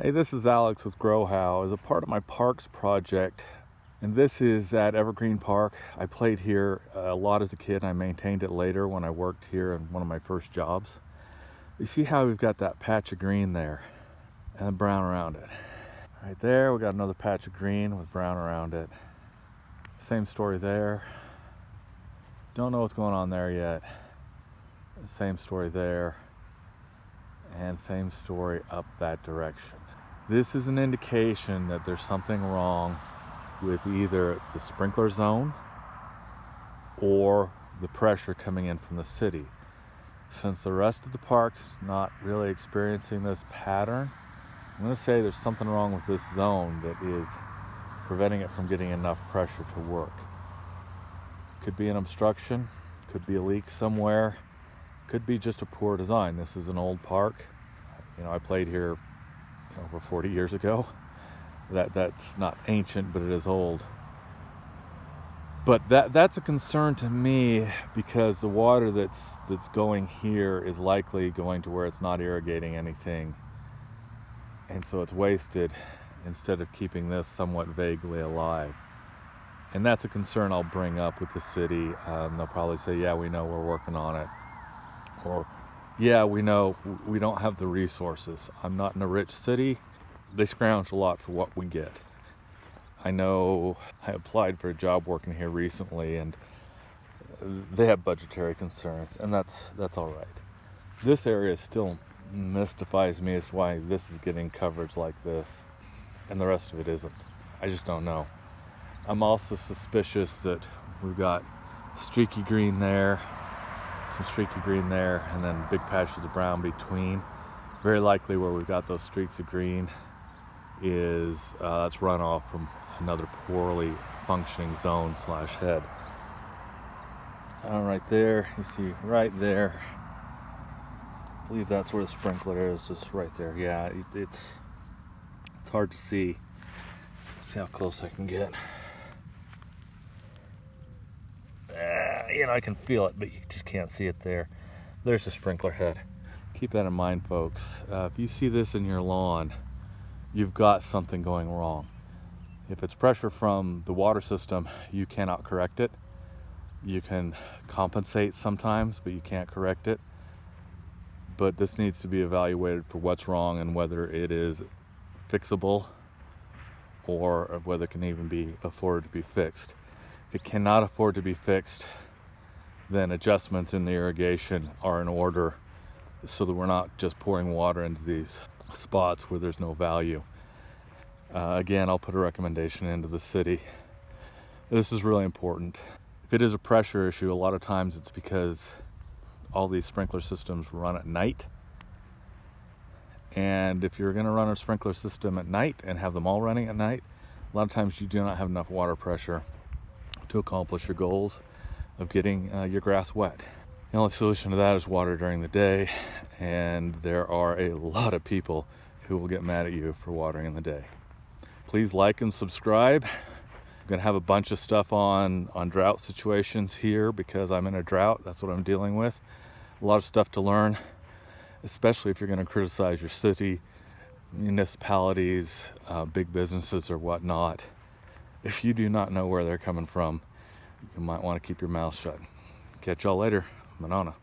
Hey, this is Alex with Grow How. As a part of my parks project, and this is at Evergreen Park. I played here a lot as a kid, and I maintained it later when I worked here in one of my first jobs. You see how we've got that patch of green there and brown around it. Right there, we got another patch of green with brown around it. Same story there. Don't know what's going on there yet. Same story there. And same story up that direction. This is an indication that there's something wrong with either the sprinkler zone or the pressure coming in from the city. Since the rest of the park's not really experiencing this pattern, I'm going to say there's something wrong with this zone that is preventing it from getting enough pressure to work. Could be an obstruction, could be a leak somewhere, could be just a poor design. This is an old park. I played here over 40 years ago. That's not ancient, but it is old. But that's a concern to me, because the water that's going here is likely going to where it's not irrigating anything, and so it's wasted instead of keeping this somewhat vaguely alive. And that's a concern I'll bring up with the city. They'll probably say, yeah, we know, we're working on it. Or, yeah, we know, we don't have the resources. I'm not in a rich city. They scrounge a lot for what we get. I know I applied for a job working here recently, and they have budgetary concerns, and that's all right. This area still mystifies me as to why this is getting coverage like this and the rest of it isn't. I just don't know. I'm also suspicious that we've got streaky green there, some streaky green there, and then big patches of brown between. Very likely where we've got those streaks of green is it's runoff from another poorly functioning zone / head. Right there, you see right there, I believe that's where the sprinkler is, just right there. Yeah, it's hard to see. Let's see how close I can get. I can feel it, but you just can't see it there. There's the sprinkler head. Keep that in mind, folks. If you see this in your lawn, you've got something going wrong. If it's pressure from the water system, you cannot correct it. You can compensate sometimes, but you can't correct it. But this needs to be evaluated for what's wrong and whether it is fixable or whether it can even be afforded to be fixed. If it cannot afford to be fixed, then adjustments in the irrigation are in order, so that we're not just pouring water into these spots where there's no value. Again, I'll put a recommendation into the city. This is really important. If it is a pressure issue, a lot of times it's because all these sprinkler systems run at night. And if you're going to run a sprinkler system at night and have them all running at night, a lot of times you do not have enough water pressure to accomplish your goals of getting your grass wet. The only solution to that is water during the day, and there are a lot of people who will get mad at you for watering in the day. Please like and subscribe. I'm gonna have a bunch of stuff on drought situations here because I'm in a drought. That's what I'm dealing with. A lot of stuff to learn, especially if you're gonna criticize your city, municipalities, big businesses or whatnot. If you do not know where they're coming from, you might want to keep your mouth shut. Catch y'all later. Manana.